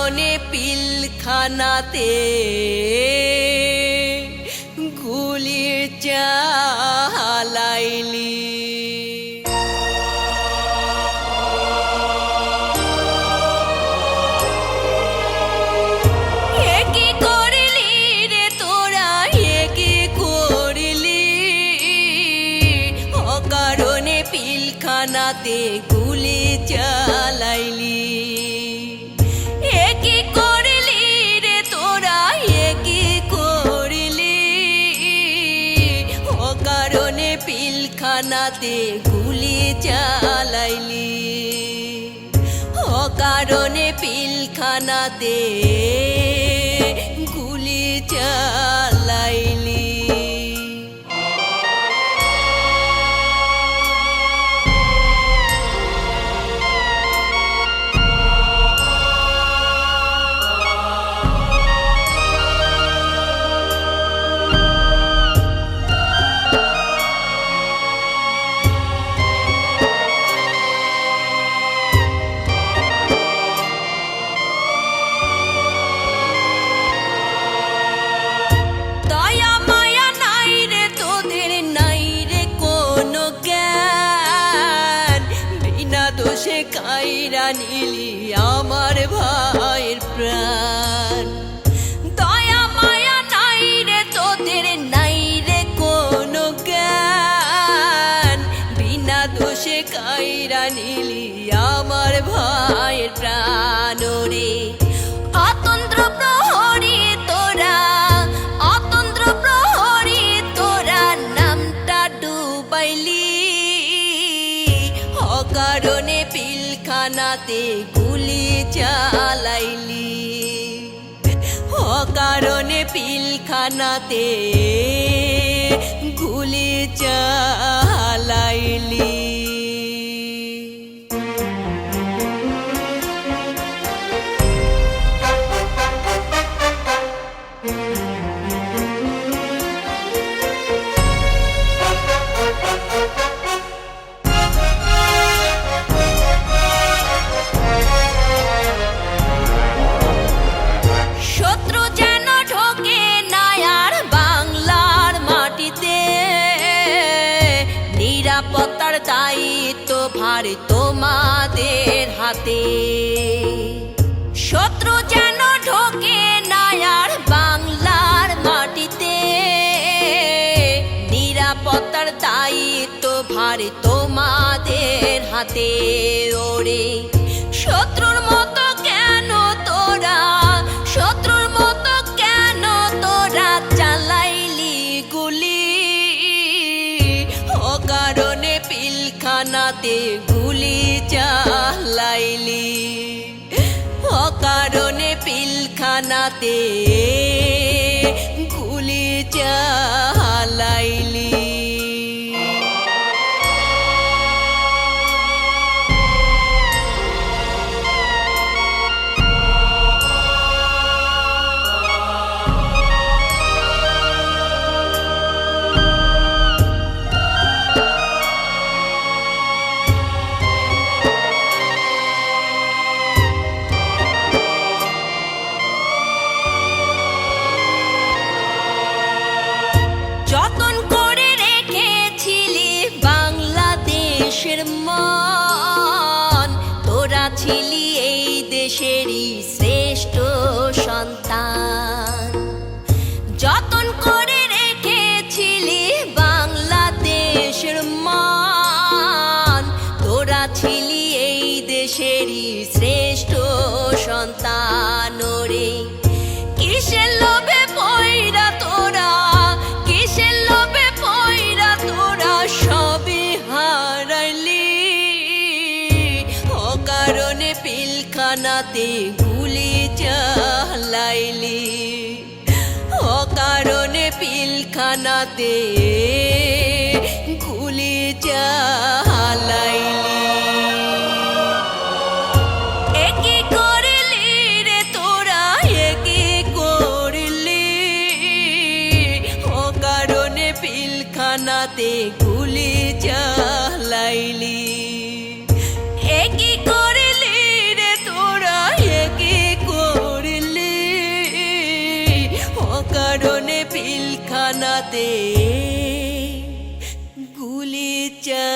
অকারণে পিলখানাতে গুলি চালাইলি। পিলখানাতে গুলি চালাইলি, একই করলি রে তোরা, একই করলি। অকারণে পিলখানাতে গুলি চালাইলি, অকারণে পিলখানাতে গুলি চালাইলি। দোষে কাইরা নিলি আমার ভাইয়ের প্রাণ। দয়া মায়া নাই রে তোদের, নাই রে কোনো জ্ঞান। বিনা দোষে কাইরা নিলি আমার ভাইয়ের প্রাণ। রে অতন্ত্র প্রহরী তোরা, অতন্ত্র প্রহরী তোরা নামটা ডুবাইলি। অকারণে পিলখানাতে গুলি চালাইলি, অকারণে পিলখানাতে গুলি চালাইলি। নিরাপত্তার দায়িত্ব ভার তোমাদের হাতে। শত্রু যেন ঢোকে না আর বাংলার মাটিতে। নিরাপত্তার দায়িত্ব ভার তোমাদের হাতে। ওরে শত্রুর মতো কেন তোরা, শত্রুর মতো কেন তোরা চালাইলি গুলি। অকারণে পিলখানাতে গুলি চালাইলি, অকারণে পিলখানাতে গুলি চালাইলি। যতন করে রেখেছিলি বাংলাদেশের মান। তোরা ছিলি এই দেশেরই শ্রেষ্ঠ সন্তান। যতন করে রেখেছিলি বাংলাদেশের মান। তোরা ছিলি এই দেশেরই শ্রেষ্ঠ সন্তান। রে কিসের লোভে পয়রা তোরা, কিসের লোভে পয়রা তোরা সবই হারাইলি। অকারণে পিলখানাতে গুলি চালাইলি, অকারণে পিলখানাতে গুলি চালাইলি। একই করলি রে তোরা, একই করলি। অকারণে পিলখানাতে গুলি চালাইলি, একই করলি রে তোরা, একই করলি। দে গুলি চালাইলি।